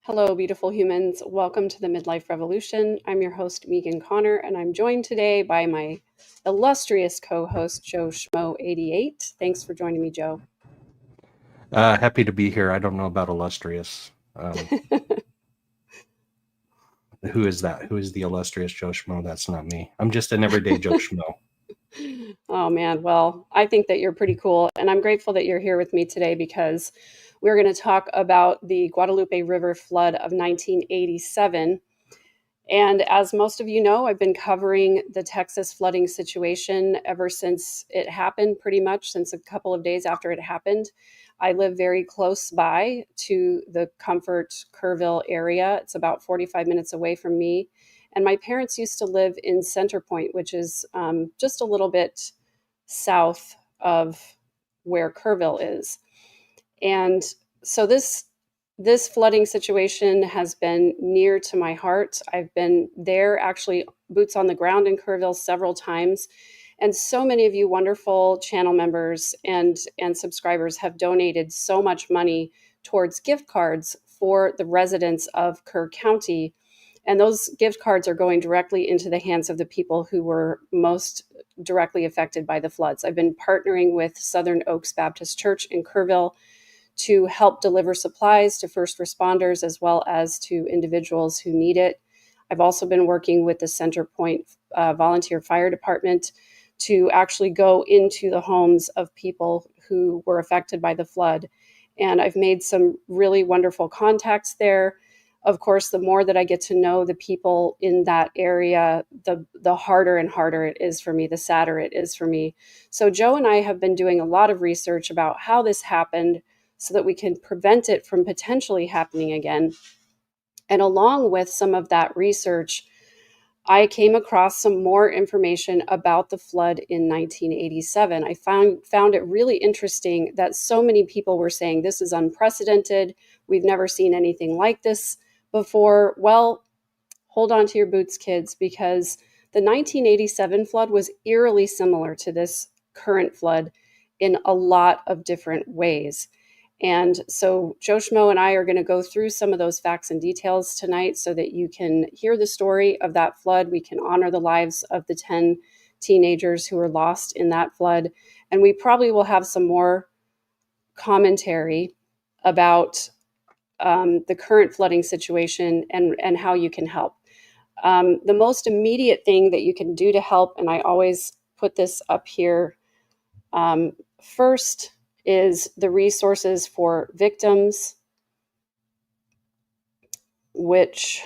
Hello, beautiful humans. Welcome to the Midlife Revolution. I'm your host, Megan Connor, and I'm joined today by my illustrious co-host, Joe Schmo88. Thanks for joining me, Joe. Happy to be here. I don't know about illustrious. Who is that? Who is the illustrious Joe Schmo? That's not me. I'm just an everyday Joe Schmo. Oh, man. Well, I think that you're pretty cool, and I'm grateful that you're here with me today because we're going to talk about the Guadalupe River flood of 1987. And as most of you know, I've been covering the Texas flooding situation ever since it happened, pretty much since a couple of days after it happened. I live very close by to the Comfort Kerrville area. It's about 45 minutes away from me. And my parents used to live in Center Point, which is just a little bit south of where Kerrville is. And so this flooding situation has been near to my heart. I've been there, actually, boots on the ground in Kerrville several times. And so many of you wonderful channel members and subscribers have donated so much money towards gift cards for the residents of Kerr County. And those gift cards are going directly into the hands of the people who were most directly affected by the floods. I've been partnering with Southern Oaks Baptist Church in Kerrville to help deliver supplies to first responders as well as to individuals who need it. I've also been working with the Center Point Volunteer Fire Department to actually go into the homes of people who were affected by the flood. And I've made some really wonderful contacts there. Of course, the more that I get to know the people in that area, the harder and harder it is for me, the sadder it is for me. So Joe and I have been doing a lot of research about how this happened so that we can prevent it from potentially happening again. And along with some of that research, I came across some more information about the flood in 1987. I found it really interesting that so many people were saying this is unprecedented. We've never seen anything like this before. Well, hold on to your boots, kids, because the 1987 flood was eerily similar to this current flood in a lot of different ways. And so Joe Schmo and I are going to go through some of those facts and details tonight so that you can hear the story of that flood. We can honor the lives of the 10 teenagers who were lost in that flood. And we probably will have some more commentary about the current flooding situation and how you can help. The most immediate thing that you can do to help, and I always put this up here first, is the resources for victims, which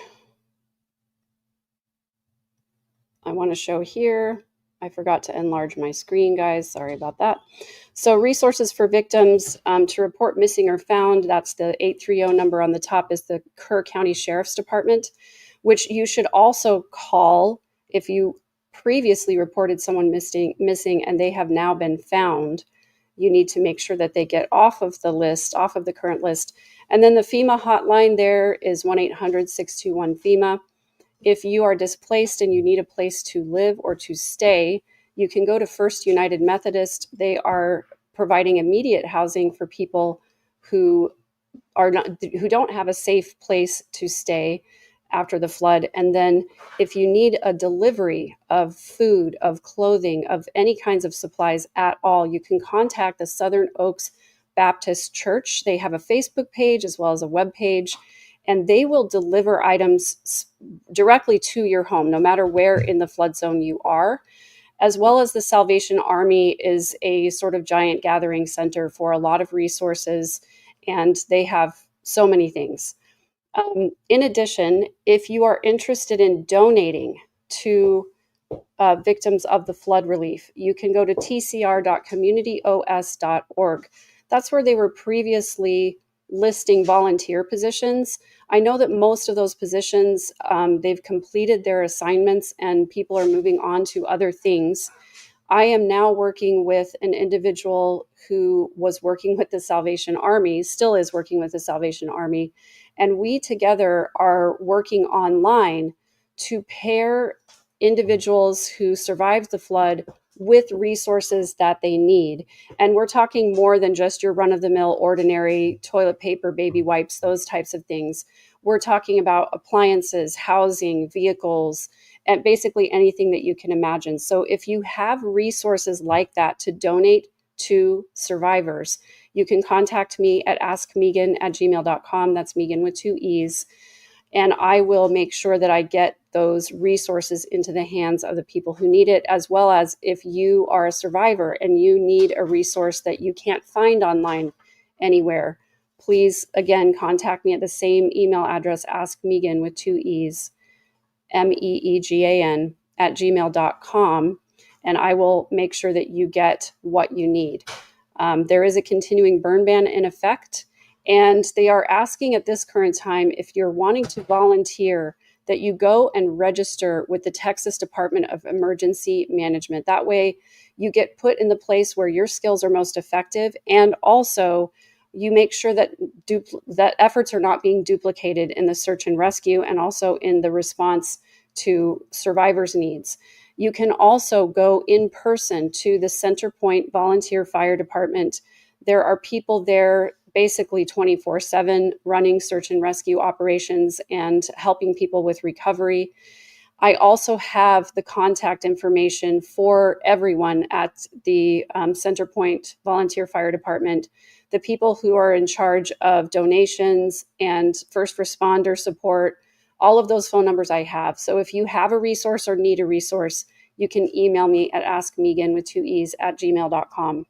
I want to show here. I forgot to enlarge my screen, guys. Sorry about that. So resources for victims to report missing or found, that's the 830 number on the top, is the Kerr County Sheriff's Department, which you should also call if you previously reported someone missing and they have now been found. You need to make sure that they get off of the list, off of the current list. And then the FEMA hotline there is 1-800-621-FEMA. If you are displaced and you need a place to live or to stay, you can go to First United Methodist. They are providing immediate housing for people who don't have a safe place to stay after the flood. And then if you need a delivery of food, of clothing, of any kinds of supplies at all, you can contact the Southern Oaks Baptist Church. They have a Facebook page as well as a web page, and they will deliver items directly to your home, no matter where in the flood zone you are. As well as the Salvation Army is a sort of giant gathering center for a lot of resources, and they have so many things. In addition, if you are interested in donating to victims of the flood relief, you can go to tcr.communityos.org. That's where they were previously listing volunteer positions. I know that most of those positions, they've completed their assignments and people are moving on to other things. I am now working with an individual who was working with the Salvation Army, still is working with the Salvation Army, and we together are working online to pair individuals who survived the flood with resources that they need. And we're talking more than just your run-of-the-mill ordinary toilet paper, baby wipes, those types of things. we're talking about appliances, housing, vehicles, and basically anything that you can imagine. So if you have resources like that to donate to survivors, you can contact me at askmegan@gmail.com. That's Megan with 2 E's. And I will make sure that I get those resources into the hands of the people who need it, as well as if you are a survivor and you need a resource that you can't find online anywhere, please, again, contact me at the same email address, askmegan with 2 E's, MEEGAN, @gmail.com, and I will make sure that you get what you need. There is a continuing burn ban in effect, and they are asking at this current time, if you're wanting to volunteer, that you go and register with the Texas Department of Emergency Management. That way you get put in the place where your skills are most effective, and also you make sure that that efforts are not being duplicated in the search and rescue and also in the response to survivors' needs. You can also go in person to the Centerpoint Volunteer Fire Department. There are people there basically 24/7 running search and rescue operations and helping people with recovery. I also have the contact information for everyone at the Centerpoint Volunteer Fire Department, the people who are in charge of donations and first responder support. All of those phone numbers I have. So if you have a resource or need a resource, you can email me at askmegan with 2 E's @gmail.com.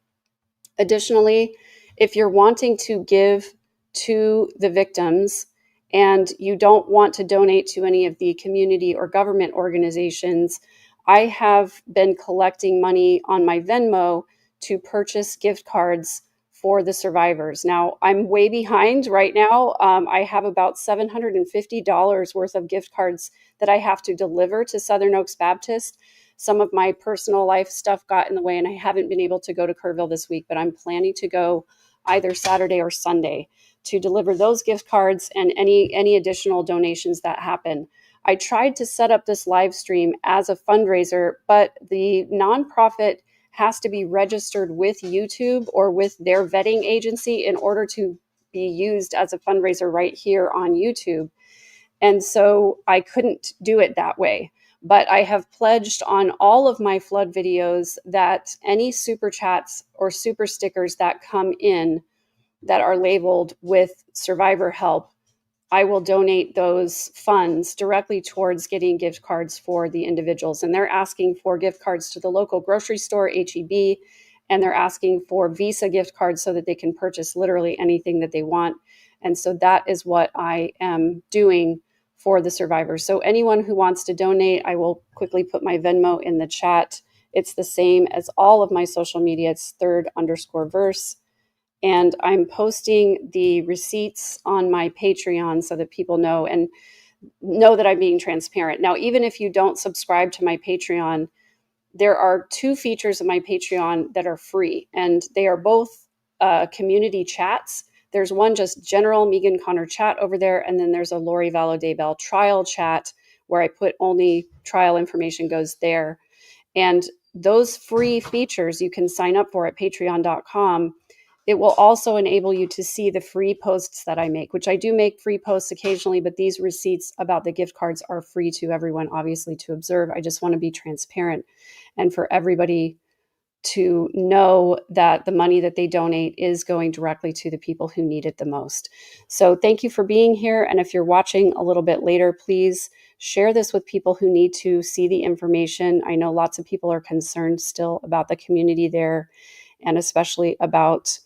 Additionally, if you're wanting to give to the victims and you don't want to donate to any of the community or government organizations, I have been collecting money on my Venmo to purchase gift cards for the survivors. Now, I'm way behind right now. I have about $750 worth of gift cards that I have to deliver to Southern Oaks Baptist. Some of my personal life stuff got in the way, and I haven't been able to go to Kerrville this week, but I'm planning to go either Saturday or Sunday to deliver those gift cards and any additional donations that happen. I tried to set up this live stream as a fundraiser, but the nonprofit has to be registered with YouTube or with their vetting agency in order to be used as a fundraiser right here on YouTube. And so I couldn't do it that way. But I have pledged on all of my flood videos that any super chats or super stickers that come in that are labeled with survivor help, I will donate those funds directly towards getting gift cards for the individuals. And they're asking for gift cards to the local grocery store, HEB, and they're asking for Visa gift cards so that they can purchase literally anything that they want. And so that is what I am doing for the survivors. So anyone who wants to donate, I will quickly put my Venmo in the chat. It's the same as all of my social media. It's third_verse. And I'm posting the receipts on my Patreon so that people know and know that I'm being transparent. Now, even if you don't subscribe to my Patreon, there are 2 features of my Patreon that are free, and they are both community chats. There's one just general Megan Connor chat over there, and then there's a Lori Vallow Daybell trial chat where I put only trial information goes there. And those free features you can sign up for at patreon.com. It will also enable you to see the free posts that I make, which I do make free posts occasionally, but these receipts about the gift cards are free to everyone, obviously, to observe. I just want to be transparent and for everybody to know that the money that they donate is going directly to the people who need it the most. So thank you for being here. And if you're watching a little bit later, please share this with people who need to see the information. I know lots of people are concerned still about the community there, and especially about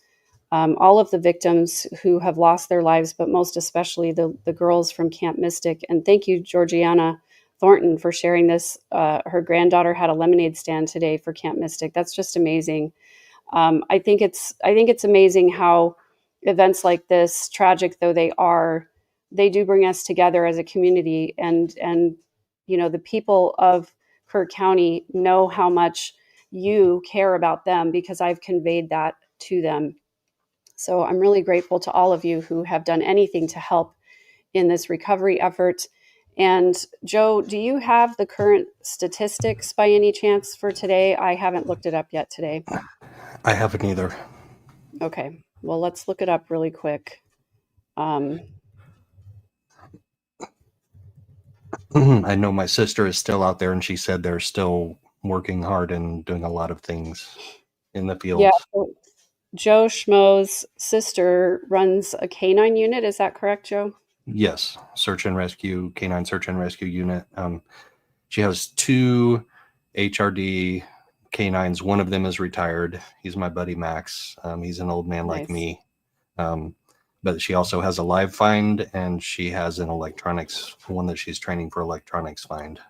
all of the victims who have lost their lives, but most especially the girls from Camp Mystic. And thank you, Georgiana Thornton, for sharing this. Her granddaughter had a lemonade stand today for Camp Mystic. That's just amazing. I think it's amazing how events like this, tragic though they are, they do bring us together as a community. And you know, the people of Kerr County know how much you care about them because I've conveyed that to them. So I'm really grateful to all of you who have done anything to help in this recovery effort. And Joe, do you have the current statistics by any chance for today? I haven't looked it up yet today. I haven't either. Okay, well, let's look it up really quick. I know my sister is still out there, and she said they're still working hard and doing a lot of things in the Yeah. field. So Joe Schmo's sister runs a canine unit. Is that correct, Joe? Yes, search and rescue, canine search and rescue unit. She has 2 HRD canines. One of them is retired. He's my buddy Max. He's an old man like Nice. me. But she also has a live find, and she has an electronics one that she's training for electronics find.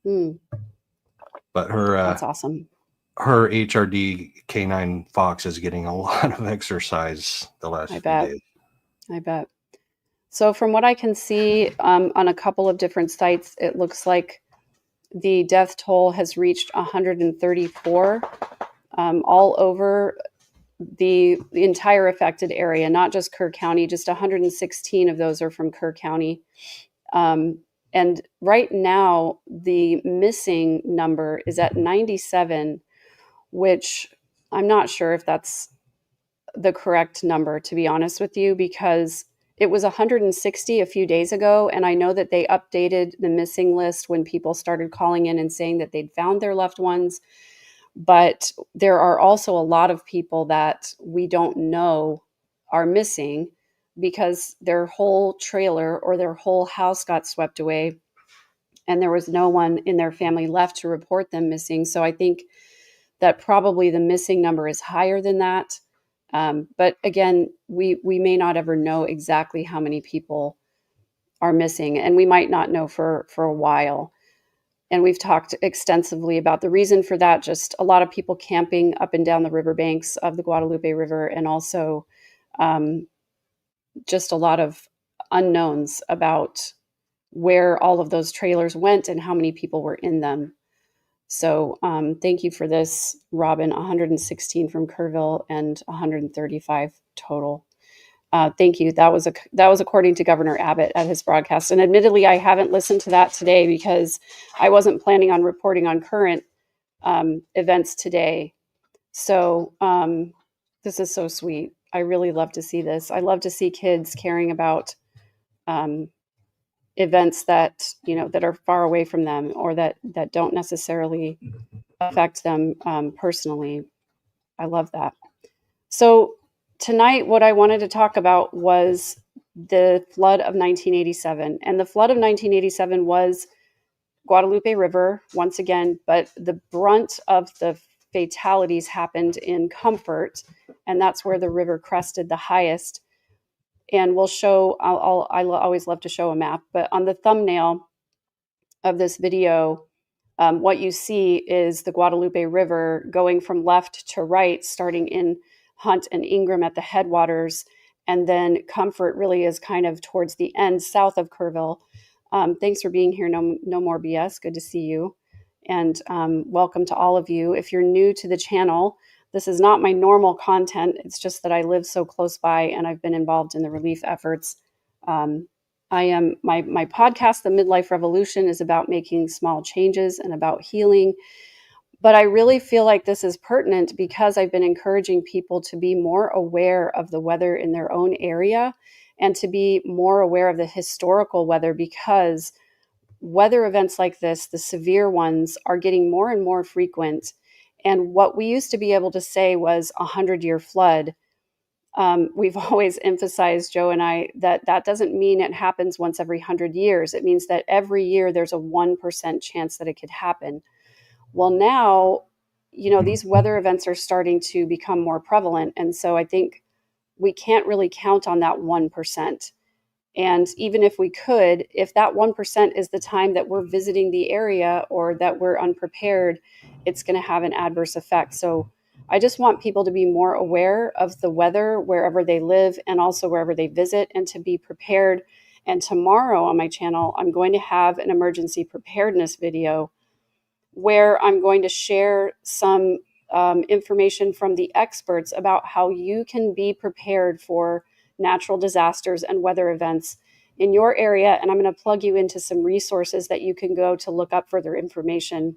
But That's awesome. her HRD canine fox is getting a lot of exercise the last few days. I bet. So from what I can see on a couple of different sites, it looks like the death toll has reached 134 all over the entire affected area, not just Kerr County. Just 116 of those are from Kerr County. And right now, the missing number is at 97, which I'm not sure if that's the correct number, to be honest with you, because it was 160 a few days ago. And I know that they updated the missing list when people started calling in and saying that they'd found their loved ones. But there are also a lot of people that we don't know are missing because their whole trailer or their whole house got swept away and there was no one in their family left to report them missing. So I think that probably the missing number is higher than that. But again, we may not ever know exactly how many people are missing, and we might not know for a while. And we've talked extensively about the reason for that, just a lot of people camping up and down the riverbanks of the Guadalupe River, and also just a lot of unknowns about where all of those trailers went and how many people were in them. So thank you for this, Robin. 116 from Kerrville and 135 total. Thank you. That was according to Governor Abbott at his broadcast. And admittedly, I haven't listened to that today because I wasn't planning on reporting on current events today. So this is so sweet. I really love to see this. I love to see kids caring about events that that are far away from them or that don't necessarily affect them personally. I love that. So tonight, what I wanted to talk about was the flood of 1987. And the flood of 1987 was Guadalupe River once again, but the brunt of the fatalities happened in Comfort, and that's where the river crested the highest. And we'll show, I always love to show a map, but on the thumbnail of this video, what you see is the Guadalupe River going from left to right, starting in Hunt and Ingram at the headwaters, and then Comfort really is kind of towards the end, south of Kerrville. Thanks for being here. No more BS. Good to see you, and welcome to all of you. If you're new to the channel, this is not my normal content. It's just that I live so close by, and I've been involved in the relief efforts. I am my podcast, The Midlife Revolution, is about making small changes and about healing. But I really feel like this is pertinent because I've been encouraging people to be more aware of the weather in their own area and to be more aware of the historical weather, because weather events like this, the severe ones, are getting more and more frequent. And what we used to be able to say was a 100-year flood. We've always emphasized, Joe and I, that doesn't mean it happens once every 100 years. It means that every year there's a 1% chance that it could happen. Well, now, these weather events are starting to become more prevalent. And so I think we can't really count on that 1%. And even if we could, if that 1% is the time that we're visiting the area or that we're unprepared, it's going to have an adverse effect. So I just want people to be more aware of the weather wherever they live and also wherever they visit, and to be prepared. And tomorrow on my channel, I'm going to have an emergency preparedness video where I'm going to share some information from the experts about how you can be prepared for natural disasters and weather events in your area. And I'm going to plug you into some resources that you can go to look up further information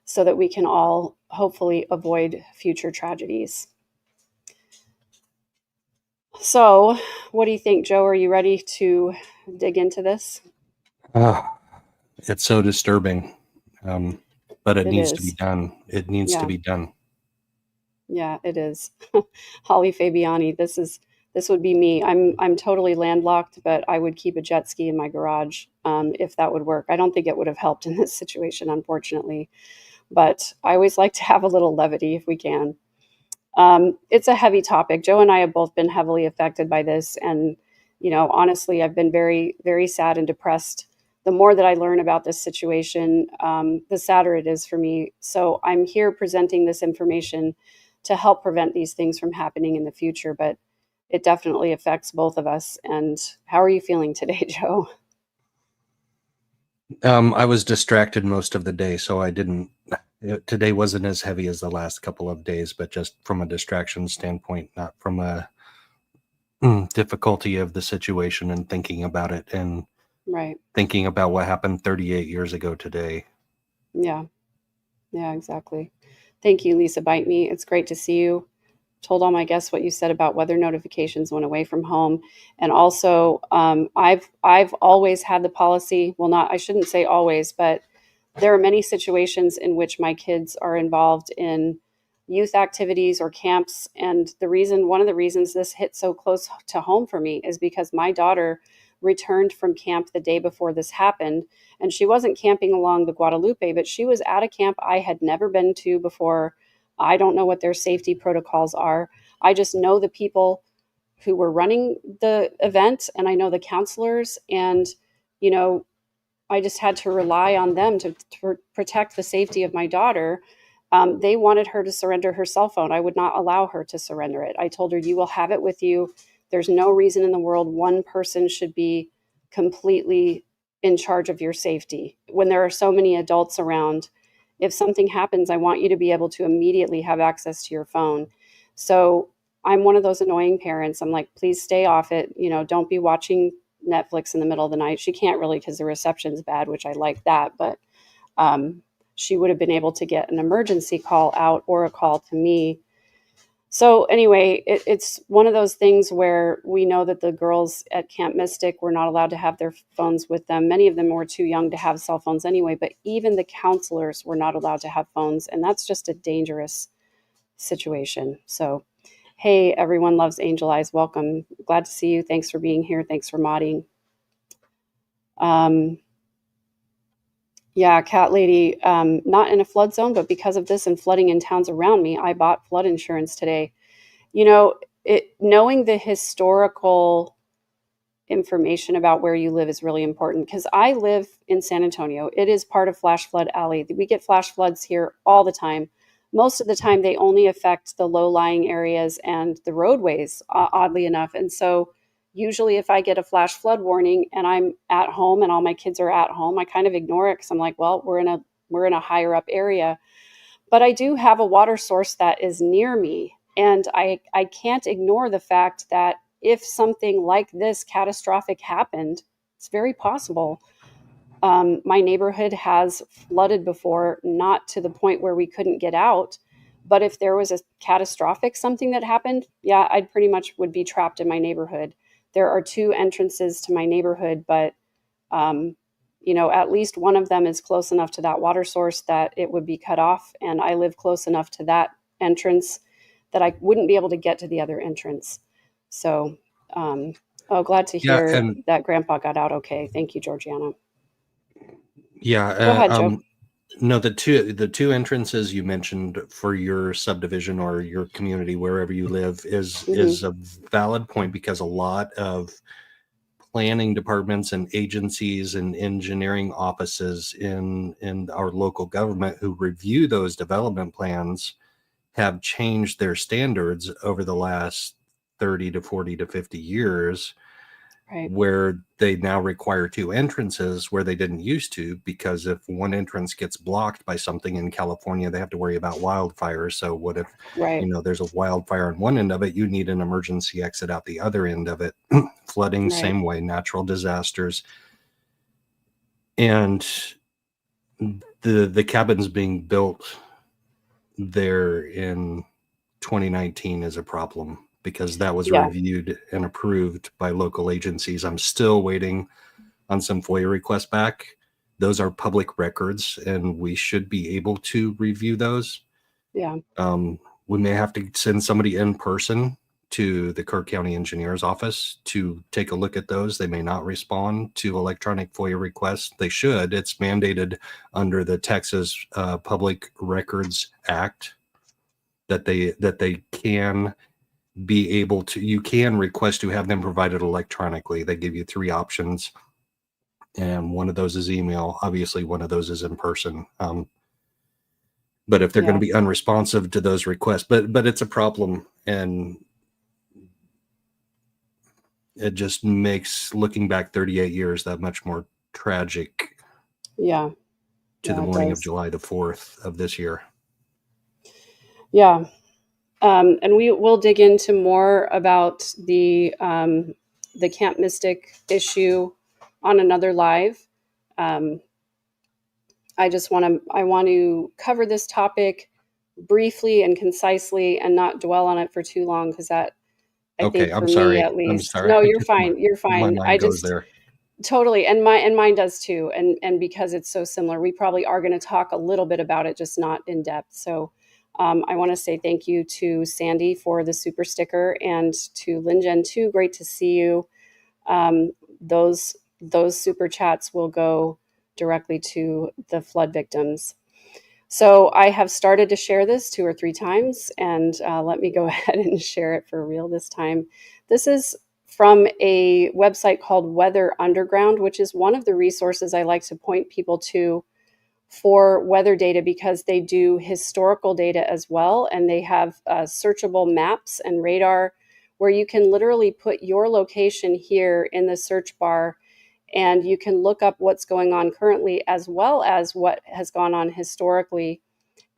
so that we can all hopefully avoid future tragedies. So what do you think, Joe? Are you ready to dig into this? It's so disturbing, but it It needs to be is. done. It needs to Yeah. be done. Yeah, it is. Holly Fabiani, this would be me. I'm totally landlocked, but I would keep a jet ski in my garage if that would work. I don't think it would have helped in this situation, unfortunately, but I always like to have a little levity if we can. It's a heavy topic. Joe and I have both been heavily affected by this, and honestly, I've been very, very sad and depressed. The more that I learn about this situation, the sadder it is for me. So I'm here presenting this information to help prevent these things from happening in the future. But it definitely affects both of us. And how are you feeling today, Joe? I was distracted most of the day, so I didn't. Today wasn't as heavy as the last couple of days, but just from a distraction standpoint, not from a difficulty of the situation and thinking about it and Right. thinking about what happened 38 years ago today. Yeah. Yeah, exactly. Thank you, Lisa Bite Me. It's great to see you. Told all my guests what you said about weather notifications when away from home, and also I've always had the policy. Well, not I shouldn't say always, but there are many situations in which my kids are involved in youth activities or camps, and one of the reasons this hit so close to home for me is because my daughter returned from camp the day before this happened, and she wasn't camping along the Guadalupe, but she was at a camp I had never been to before. I don't know what their safety protocols are. I just know the people who were running the event, and I know the counselors, and you know I just had to rely on them to protect the safety of my daughter. They wanted her to surrender her cell phone. I would not allow her to surrender it. I told her, you will have it with you. There's no reason in the world one person should be completely in charge of your safety. When there are so many adults around, if something happens, I want you to be able to immediately have access to your phone. So I'm one of those annoying parents. I'm like, please stay off it. Don't be watching Netflix in the middle of the night. She can't really because the reception's bad, which I like that, but um, she would have been able to get an emergency call out or a call to me. So anyway, it's one of those things where we know that the girls at Camp Mystic were not allowed to have their phones with them. Many of them were too young to have cell phones anyway, but even the counselors were not allowed to have phones, and that's just a dangerous situation. So, hey, everyone loves Angel Eyes. Welcome. Glad to see you. Thanks for being here. Thanks for modding. Um, yeah, Cat Lady, not in a flood zone, but because of this and flooding in towns around me, I bought flood insurance today. You know, knowing the historical information about where you live is really important because I live in San Antonio. It is part of Flash Flood Alley. We get flash floods here all the time. Most of the time, they only affect the low-lying areas and the roadways, oddly enough. And so, usually, if I get a flash flood warning and I'm at home and all my kids are at home, I kind of ignore it because I'm like, well, we're in a higher up area. But I do have a water source that is near me, and I can't ignore the fact that if something like this catastrophic happened, it's very possible. My neighborhood has flooded before, not to the point where we couldn't get out. But if there was a catastrophic something that happened, yeah, I'd pretty much would be trapped in my neighborhood. There are two entrances to my neighborhood, but um, at least one of them is close enough to that water source that it would be cut off. And I live close enough to that entrance that I wouldn't be able to get to the other entrance. So, glad to Yeah, hear and that Grandpa got out okay. Thank you, Georgiana. yeah, Go ahead, Joe. no, the two entrances you mentioned for your subdivision or your community, wherever you live, is Hmm. a valid point because a lot of planning departments and agencies and engineering offices in our local government who review those development plans have changed their standards over the last 30 to 40 to 50 years, Right, where they now require two entrances where they didn't used to, because if one entrance gets blocked by something in California, they have to worry about wildfires. So what if, right, there's a wildfire on one end of it, you need an emergency exit out the other end of it. Flooding, right. same way, natural disasters. And the cabins being built there in 2019 is a problem because that was Yeah, reviewed and approved by local agencies. I'm still waiting on some FOIA requests back those are public records, and we should be able to review those. Yeah. We may have to send somebody in person to the Kerr County Engineer's office to take a look at those. They may not respond to electronic FOIA requests. They should. It's mandated under the Texas Public Records Act that they can be able to, you can request to have them provided electronically. They give you 3 options, and one of those is email. Obviously, one of those is in person. But if they're going to be unresponsive to those requests, but it's a problem, and it just makes looking back 38 years that much more tragic. Yeah. To the morning of July the 4th of this year. Yeah. And we will dig into more about the Camp Mystic issue on another live. I want to cover this topic briefly and concisely and not dwell on it for too long, because that, I think for me at least. I'm sorry. No, you're fine. You're fine. My mind goes there. Totally. And mine does too. And because it's so similar, we probably are going to talk a little bit about it, just not in depth. So I want to say thank you to Sandy for the super sticker, and to Linjen too. Great to see you. Those super chats will go directly to the flood victims. So I have started to share this 2 or 3 times, and let me go ahead and share it for real this time. This is from a website called Weather Underground, which is one of the resources I like to point people to for weather data, because they do historical data as well, and they have searchable maps and radar where you can literally put your location here in the search bar, and you can look up what's going on currently as well as what has gone on historically.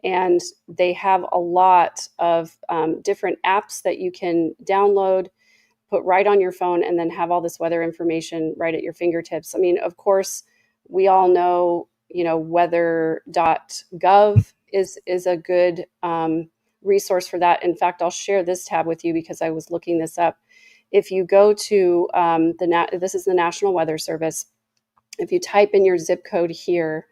And they have a lot of different apps that you can download, put right on your phone, and then have all this weather information right at your fingertips. I mean, of course, we all know, weather.gov is a good resource for that. In fact, I'll share this tab with you because I was looking this up. If you go to this is the National Weather Service. If you type in your zip code here,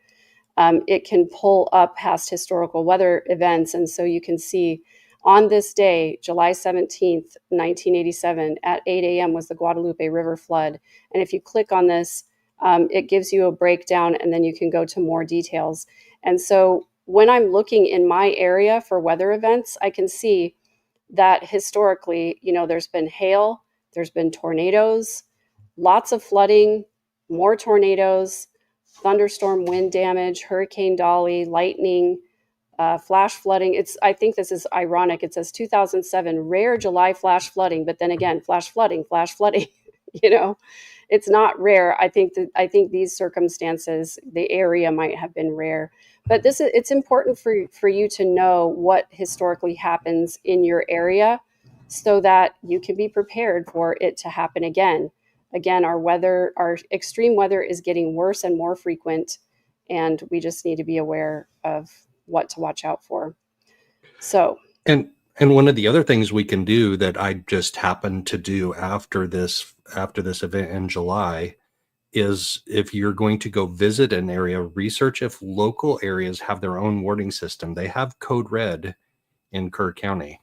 it can pull up past historical weather events. And so you can see on this day, July 17th, 1987, at 8 a.m. was the Guadalupe River flood. And if you click on this, it gives you a breakdown, and then you can go to more details. And so when I'm looking in my area for weather events, I can see that historically, there's been hail, there's been tornadoes, lots of flooding, more tornadoes, thunderstorm wind damage, Hurricane Dolly, lightning, flash flooding. I think this is ironic. It says 2007 rare July flash flooding, but then again, flash flooding. It's not rare. I think these circumstances, the area might have been rare, but it's important for you to know what historically happens in your area, so that you can be prepared for it to happen again. Again, our extreme weather is getting worse and more frequent, and we just need to be aware of what to watch out for. So, and one of the other things we can do that I just happened to do after this event in July is, if you're going to go visit an area, research if local areas have their own warning system. They have Code Red in Kerr County.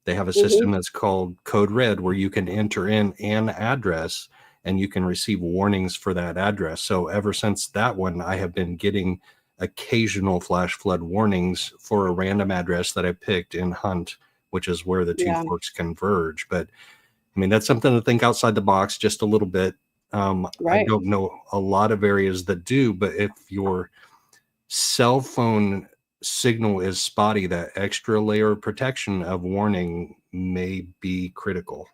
They have a system that's called Code Red, where you can enter in an address and you can receive warnings for that address. So ever since that one, I have been getting occasional flash flood warnings for a random address that I picked in Hunt, which is where the two forks converge. But I mean, that's something to think outside the box just a little bit. I don't know a lot of areas that do, but if your cell phone signal is spotty, that extra layer of protection of warning may be critical.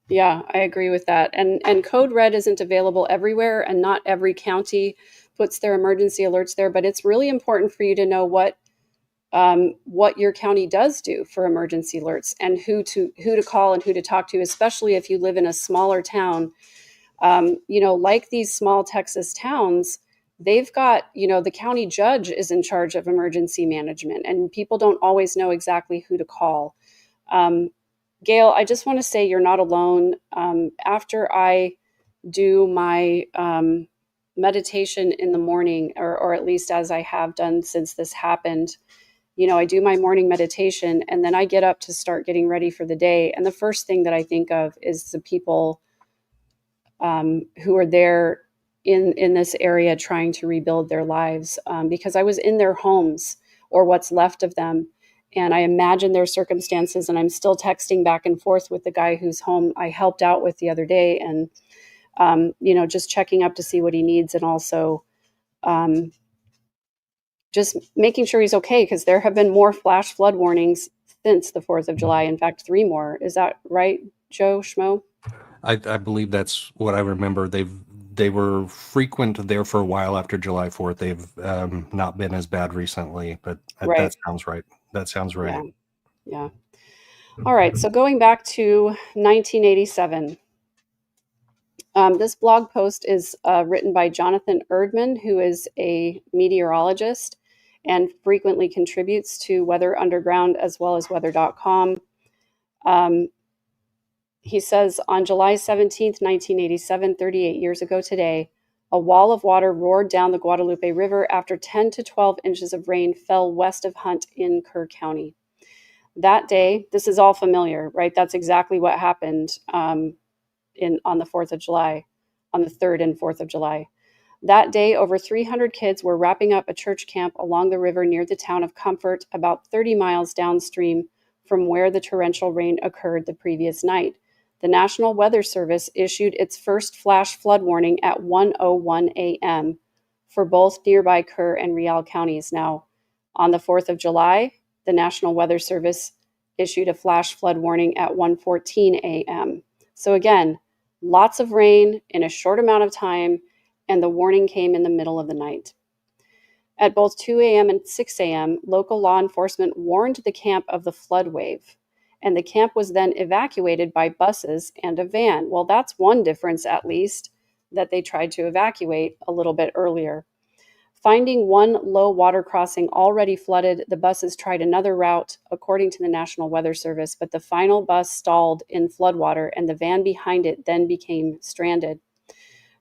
Yeah, I agree with that. And Code Red isn't available everywhere, and not every county puts their emergency alerts there, but it's really important for you to know what your county does do for emergency alerts, and who to call and who to talk to, especially if you live in a smaller town. Like these small Texas towns, they've got, the county judge is in charge of emergency management, and people don't always know exactly who to call. Gail, I just want to say you're not alone. After I do my meditation in the morning, or at least as I have done since this happened. I do my morning meditation and then I get up to start getting ready for the day. And the first thing that I think of is the people who are there in this area trying to rebuild their lives, because I was in their homes or what's left of them. And I imagine their circumstances, and I'm still texting back and forth with the guy whose home I helped out with the other day, and just checking up to see what he needs, and also um, just making sure he's okay, because there have been more flash flood warnings since the 4th of July. In fact, 3 more. Is that right, Joe Schmo? I believe that's what I remember. They were frequent there for a while after July 4th. They've not been as bad recently, but that Right. sounds right. That sounds Yeah. right. Yeah. All right. So going back to 1987, this blog post is written by Jonathan Erdman, who is a meteorologist and frequently contributes to Weather Underground as well as weather.com. Um, He says, on July 17th, 1987, 38 years ago today, a wall of water roared down the Guadalupe River after 10 to 12 inches of rain fell west of Hunt in Kerr County. That day, this is all familiar, right? That's exactly what happened on the 4th of July, on the 3rd and 4th of July. That day, over 300 kids were wrapping up a church camp along the river near the town of Comfort, about 30 miles downstream from where the torrential rain occurred the previous night. The National Weather Service issued its first flash flood warning at 1:01 a.m. for both nearby Kerr and Rial counties. Now, on the 4th of July, the National Weather Service issued a flash flood warning at 1:14 a.m. So again, lots of rain in a short amount of time, and the warning came in the middle of the night. At both 2 a.m. and 6 a.m., local law enforcement warned the camp of the flood wave, and the camp was then evacuated by buses and a van. Well, that's one difference, at least, that they tried to evacuate a little bit earlier. Finding one low water crossing already flooded, the buses tried another route, according to the National Weather Service, but the final bus stalled in floodwater, and the van behind it then became stranded.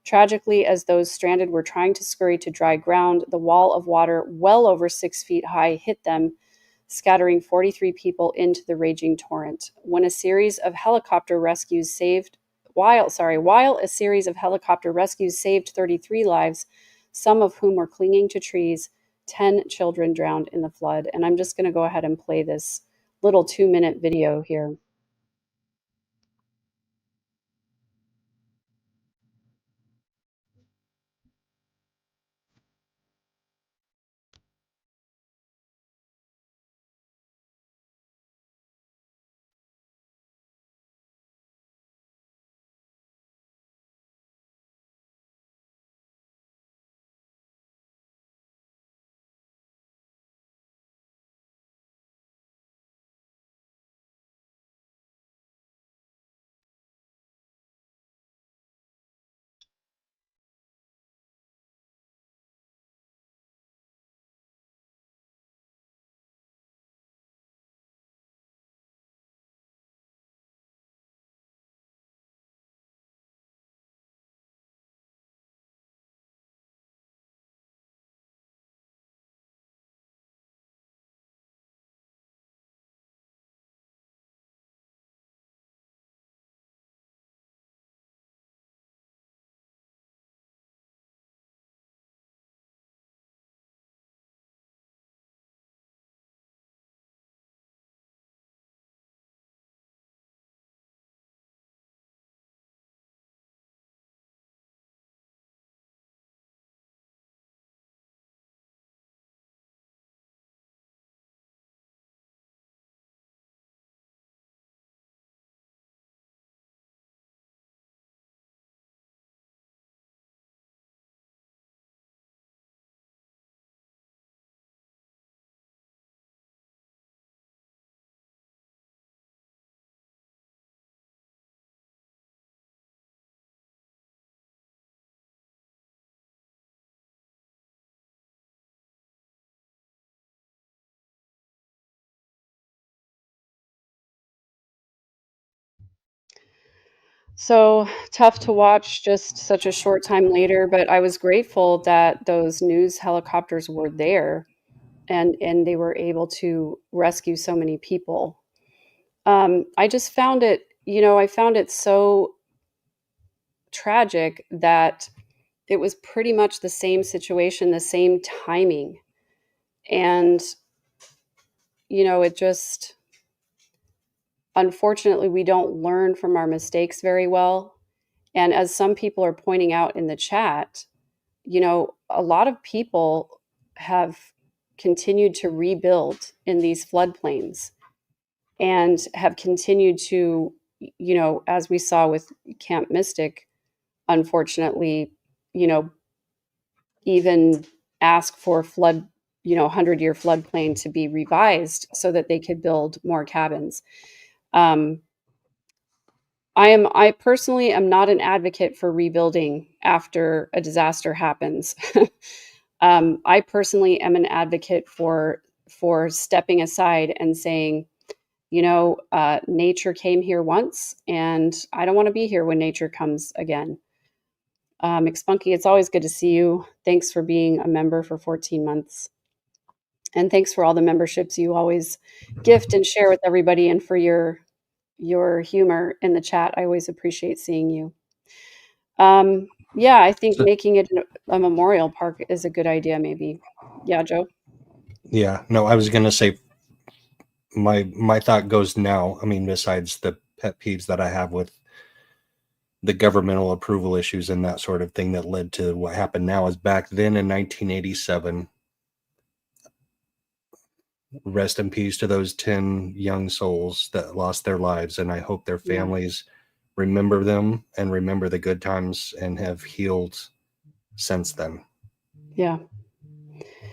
Tragically, as those stranded were trying to scurry to dry ground, the wall of water, well over 6 feet high, hit them, scattering 43 people into the raging torrent. When a series of helicopter rescues saved, while a series of helicopter rescues saved 33 lives, some of whom were clinging to trees, 10 children drowned in the flood. And I'm just going to go ahead and play this little 2-minute video here. So tough to watch just such a short time later, but I was grateful that those news helicopters were there and they were able to rescue so many people. I just found it, I found it so tragic that it was pretty much the same situation, the same timing. And, it just, unfortunately, we don't learn from our mistakes very well. And as some people are pointing out in the chat, a lot of people have continued to rebuild in these floodplains and have continued to, as we saw with Camp Mystic, unfortunately, you know, even ask for 100-year floodplain to be revised so that they could build more cabins. Um, I personally am not an advocate for rebuilding after a disaster happens. I personally am an advocate for stepping aside and saying, nature came here once, and I don't want to be here when nature comes again. McSpunky, it's always good to see you. Thanks for being a member for 14 months. And thanks for all the memberships you always gift and share with everybody, and for your humor in the chat. I always appreciate seeing you. Yeah, I think So, making it a memorial park is a good idea, maybe. Yeah, Joe? yeah, no, I was going to say my thought goes now. I mean, besides the pet peeves that I have with the governmental approval issues and that sort of thing that led to what happened now, is back then in 1987. Rest in peace to those 10 young souls that lost their lives, and I hope their Yeah. families remember them and remember the good times and have healed since then. Yeah.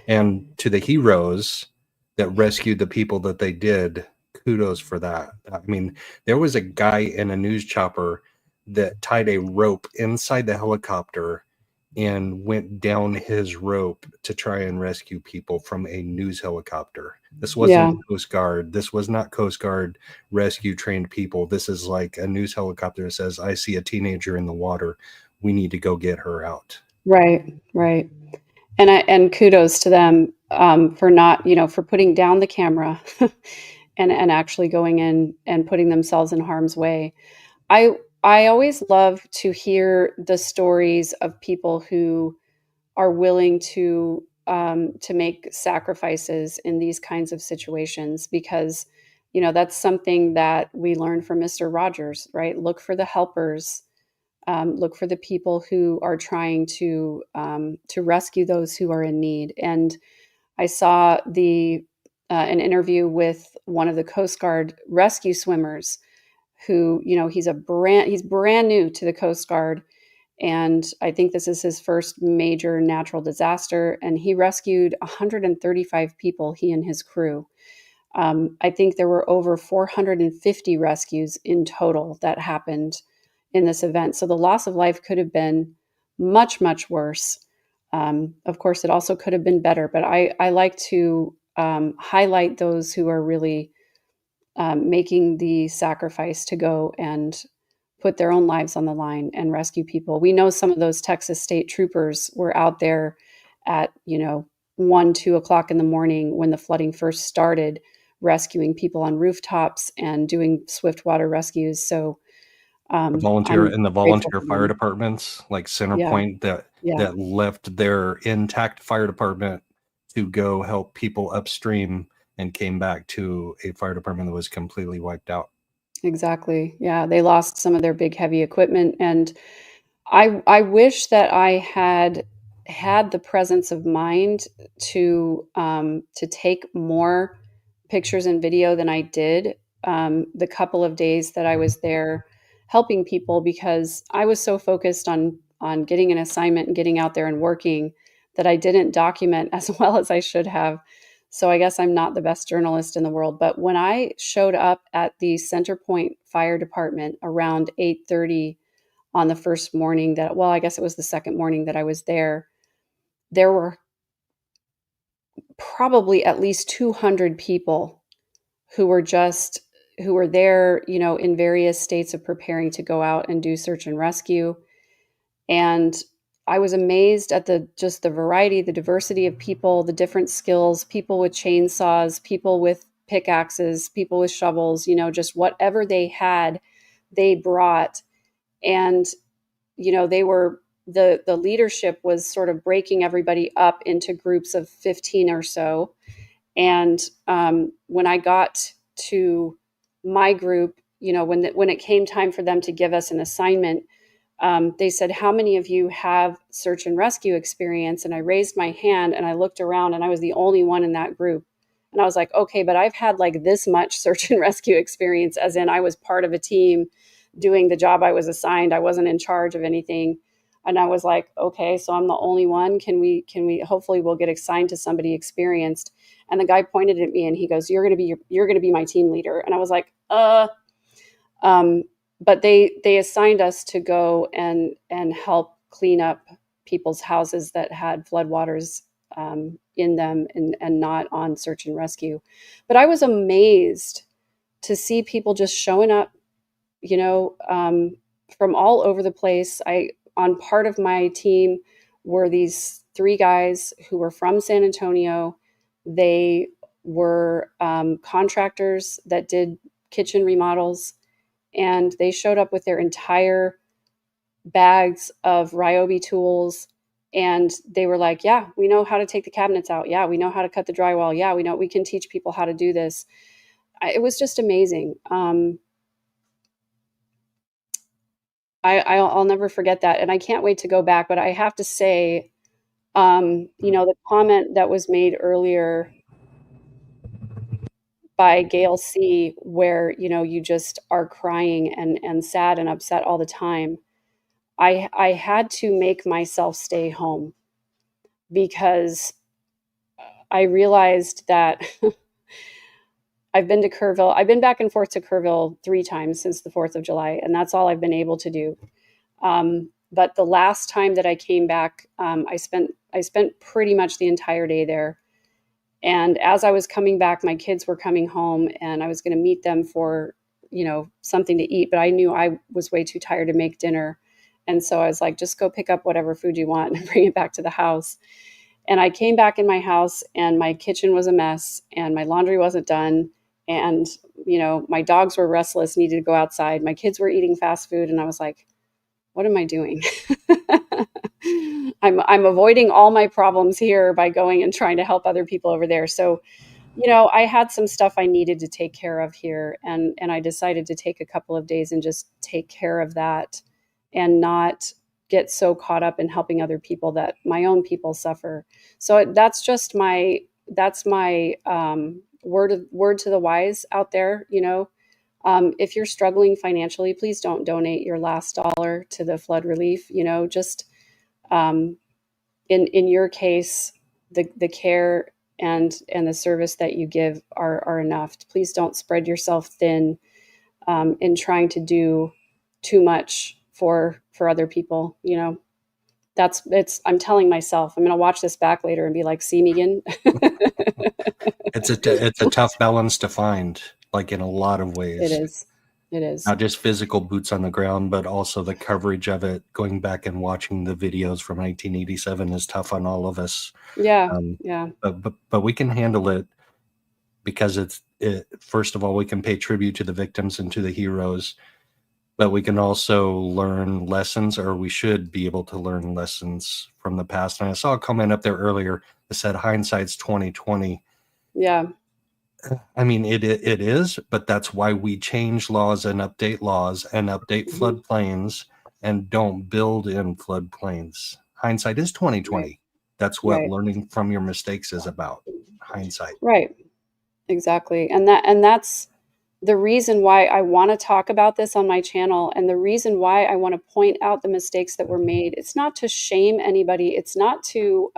And to the heroes that rescued the people that they did, kudos for that. I mean, there was a guy in a news chopper that tied a rope inside the helicopter and went down his rope to try and rescue people from a news helicopter. This wasn't Yeah. Coast Guard. This was not Coast Guard rescue trained people. This is like a news helicopter that says, I see a teenager in the water. We need to go get her out. Right. Right. And kudos to them, for not, for putting down the camera and actually going in and putting themselves in harm's way. I always love to hear the stories of people who are willing to make sacrifices in these kinds of situations, because that's something that we learned from Mr. Rogers, right? Look for the helpers, look for the people who are trying to rescue those who are in need. And I saw the an interview with one of the Coast Guard rescue swimmers who, he's brand new to the Coast Guard, and I think this is his first major natural disaster, and he rescued 135 people, he and his crew. I think there were over 450 rescues in total that happened in this event. So the loss of life could have been much, much worse. Of course, it also could have been better, but I like to highlight those who are really making the sacrifice to go and put their own lives on the line and rescue people. We know some of those Texas state troopers were out there at, 1, 2 o'clock in the morning when the flooding first started, rescuing people on rooftops and doing swift water rescues. So Volunteer I'm in the grateful volunteer for fire them. departments like Yeah, Centerpoint yeah, that left their intact fire department to go help people upstream and came back to a fire department that was completely wiped out. exactly. Yeah, they lost some of their big heavy equipment, and I wish that I had the presence of mind to take more pictures and video than I did, the couple of days that I was there helping people, because I was so focused on getting an assignment and getting out there and working that I didn't document as well as I should have. So I guess I'm not the best journalist in the world, but when I showed up at the Center Point Fire Department around 8:30 on the first morning that, well, I guess it was the second morning that I was there were probably at least 200 people who were just who were there, in various states of preparing to go out and do search and rescue. And I was amazed at just the variety, the diversity of people, the different skills, people with chainsaws, people with pickaxes, people with shovels, just whatever they had, they brought. And, they were, the leadership was sort of breaking everybody up into groups of 15 or so. And when I got to my group, when it came time for them to give us an assignment, they said, "How many of you have search and rescue experience?" And I raised my hand and I looked around and I was the only one in that group. And I was like, okay, but I've had like this much search and rescue experience, as in I was part of a team doing the job I was assigned. I wasn't in charge of anything. And I was like, okay, so I'm the only one. Hopefully we'll get assigned to somebody experienced. And the guy pointed at me and he goes, you're going to be my team leader. And I was like, but they assigned us to go and help clean up people's houses that had floodwaters in them and not on search and rescue. But I was amazed to see people just showing up, from all over the place. On part of my team were these 3 guys who were from San Antonio. They were contractors that did kitchen remodels. And they showed up with their entire bags of Ryobi tools. And they were like, yeah, we know how to take the cabinets out. Yeah, we know how to cut the drywall. Yeah, we can teach people how to do this. It was just amazing. I'll never forget that. And I can't wait to go back. But I have to say, the comment that was made earlier by Gail C., where, you just are crying and sad and upset all the time. I had to make myself stay home because I realized that I've been to Kerrville. I've been back and forth to Kerrville 3 times since the 4th of July, and that's all I've been able to do. But the last time that I came back, I spent pretty much the entire day there. And as I was coming back, my kids were coming home and I was going to meet them for, something to eat, but I knew I was way too tired to make dinner. And so I was like, just go pick up whatever food you want and bring it back to the house. And I came back in my house and my kitchen was a mess and my laundry wasn't done. And, my dogs were restless, needed to go outside. My kids were eating fast food. And I was like, what am I doing? I'm avoiding all my problems here by going and trying to help other people over there. So, I had some stuff I needed to take care of here, and I decided to take a couple of days and just take care of that and not get so caught up in helping other people that my own people suffer. So that's just that's my word to the wise out there. If you're struggling financially, please don't donate your last dollar to the flood relief. Just in your case, the care and the service that you give are enough. Please don't spread yourself thin in trying to do too much for other people. I'm telling myself, I'm going to watch this back later and be like, see, Megan. It's a tough balance to find, like in a lot of ways. It is. Not just physical boots on the ground, but also the coverage of it. Going back and watching the videos from 1987 is tough on all of us. Yeah. But we can handle it because first of all, we can pay tribute to the victims and to the heroes, but we can also learn lessons, or we should be able to learn lessons from the past. And I saw a comment up there earlier that said hindsight's 2020. Yeah. I mean, it is, but that's why we change laws and update floodplains and don't build in floodplains. Hindsight is 2020. Right. That's what learning from your mistakes is about. Hindsight. Right. Exactly. And that's the reason why I want to talk about this on my channel, and the reason why I want to point out the mistakes that were made. It's not to shame anybody. It's not to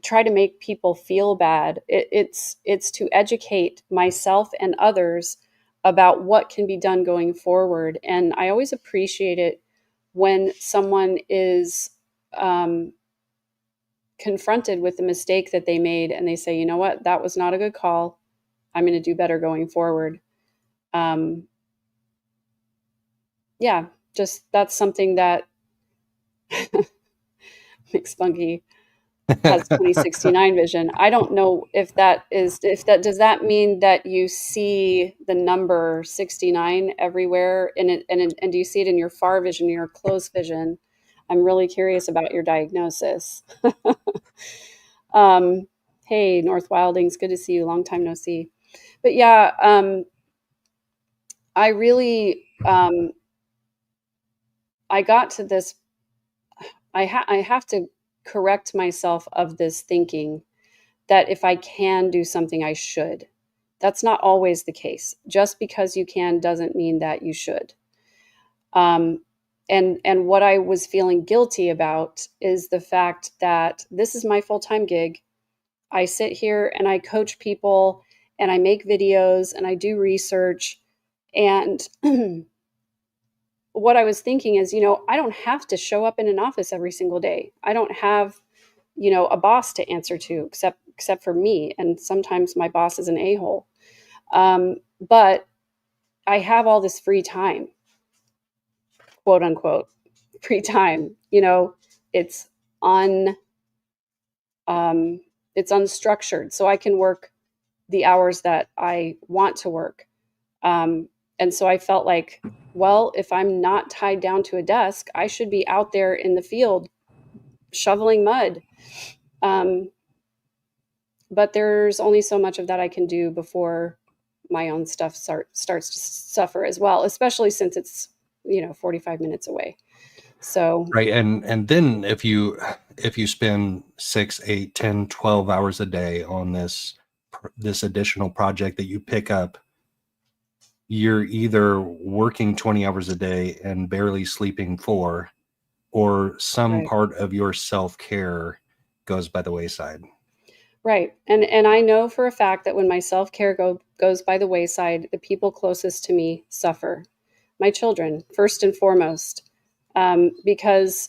try to make people feel bad. It's to educate myself and others about what can be done going forward. And I always appreciate it when someone is confronted with the mistake that they made and they say, you know what, that was not a good call. I'm going to do better going forward. um, yeah, just that's something that McSpunky has 2069 vision. I don't know if that does that mean that you see the number 69 everywhere and do you see it in your far vision, your close vision? I'm really curious about your diagnosis. um, hey, North Wildings, good to see you. Long time no see. But yeah, I really I got to this. I have to correct myself of this thinking that if I can do something, I should. That's not always the case. Just because you can doesn't mean that you should. Um, and what I was feeling guilty about is the fact that this is my full-time gig. I sit here and I coach people and I make videos and I do research. And what I was thinking is, I don't have to show up in an office every single day. I don't have, a boss to answer to except for me. And sometimes my boss is an a-hole. But I have all this free time, quote unquote, free time. It's un it's unstructured, so I can work the hours that I want to work. And so I felt like, well, if I'm not tied down to a desk, I should be out there in the field shoveling mud. Um, but there's only so much of that I can do before my own stuff starts to suffer as well, especially since it's 45 minutes away. So Right. And then if you spend 6, 8, 10, 12 hours a day on this additional project that you pick up, you're either working 20 hours a day and barely sleeping 4, or some right. part of your self-care goes by the wayside. Right. And I know for a fact that when my self-care goes by the wayside, the people closest to me suffer. My children, first and foremost. Because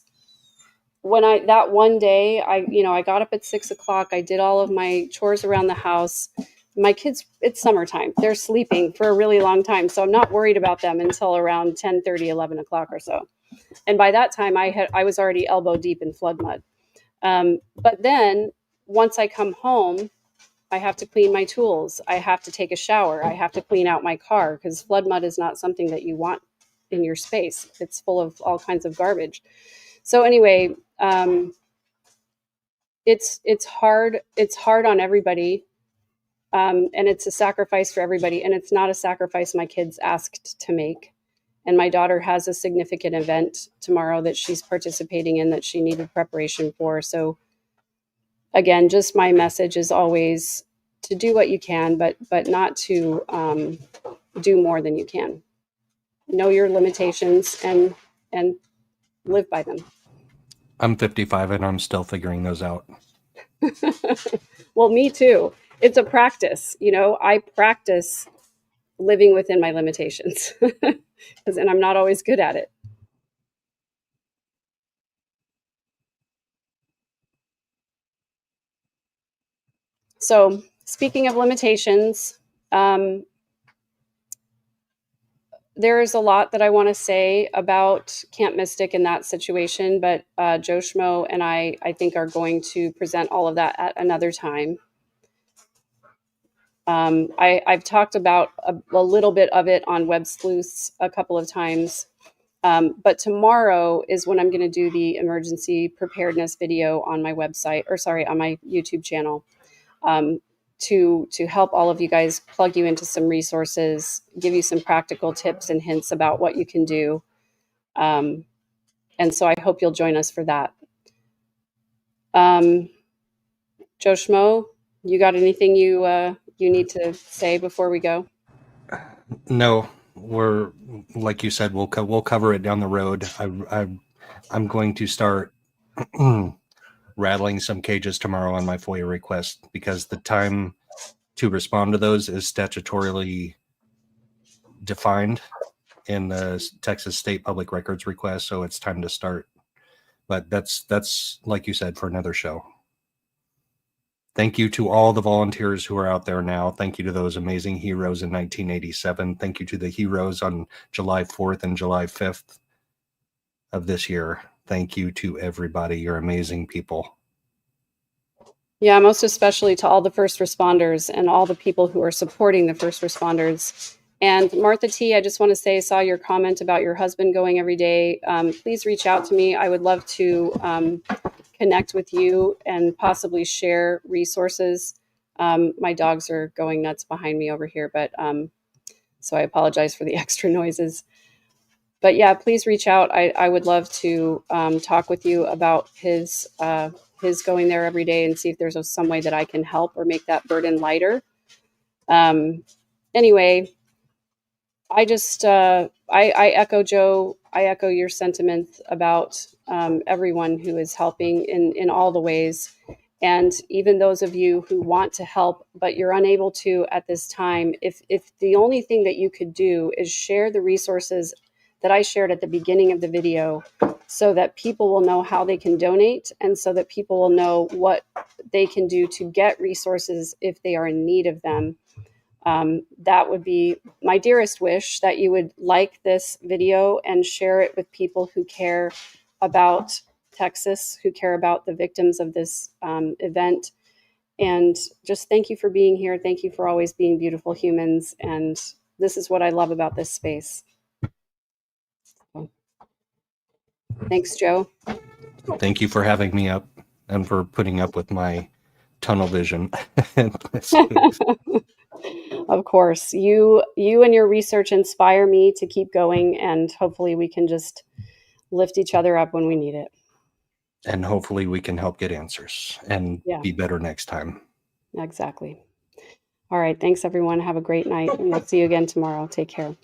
when that one day, I got up at 6 o'clock, I did all of my chores around the house. My kids, it's summertime. They're sleeping for a really long time. So I'm not worried about them until around 10:30, 11 o'clock or so. And by that time I was already elbow deep in flood mud. But then once I come home, I have to clean my tools. I have to take a shower. I have to clean out my car because flood mud is not something that you want in your space. It's full of all kinds of garbage. So anyway, it's hard. It's hard on everybody, and it's a sacrifice for everybody. And it's not a sacrifice my kids asked to make. And my daughter has a significant event tomorrow that she's participating in that she needed preparation for. So again, just my message is always to do what you can, but not to do more than you can. Know your limitations and live by them. I'm 55 and I'm still figuring those out. Well, me too. It's a practice. I practice living within my limitations and I'm not always good at it. So speaking of limitations, there's a lot that I want to say about Camp Mystic in that situation, but Joe Schmo and I think are going to present all of that at another time. I've talked about a little bit of it on Web Sleuths a couple of times, but tomorrow is when I'm going to do the emergency preparedness video on my website, on my YouTube channel, to help all of you guys, plug you into some resources, give you some practical tips and hints about what you can do. And so I hope you'll join us for that. Joe Schmo, you got anything you need to say before we go? No, we're, like you said, we'll cover it down the road. I'm going to start rattling some cages tomorrow on my FOIA request because the time to respond to those is statutorily defined in the Texas State Public Records request, so it's time to start. But that's like you said, for another show. Thank you to all the volunteers who are out there now. Thank you to those amazing heroes in 1987. Thank you to the heroes on July 4th and July 5th of this year. Thank you to everybody. You're amazing people. Yeah, most especially to all the first responders and all the people who are supporting the first responders. And Martha T, I just want to say, I saw your comment about your husband going every day. Please reach out to me. I would love to connect with you and possibly share resources. My dogs are going nuts behind me over here, but so I apologize for the extra noises. But yeah, please reach out. I would love to talk with you about his going there every day and see if there's some way that I can help or make that burden lighter. Anyway, I just I echo Joe. I echo your sentiments about everyone who is helping in all the ways, and even those of you who want to help but you're unable to at this time. If the only thing that you could do is share the resources that I shared at the beginning of the video, so that people will know how they can donate, and so that people will know what they can do to get resources if they are in need of them. That would be my dearest wish, that you would like this video and share it with people who care about Texas, who care about the victims of this event. And just thank you for being here. Thank you for always being beautiful humans. And this is what I love about this space. Thanks, Joe. Thank you for having me up and for putting up with my tunnel vision. Of course, you and your research inspire me to keep going, and hopefully we can just lift each other up when we need it. And hopefully we can help get answers and be better next time. Exactly. All right. Thanks, everyone. Have a great night, and we'll see you again tomorrow. Take care.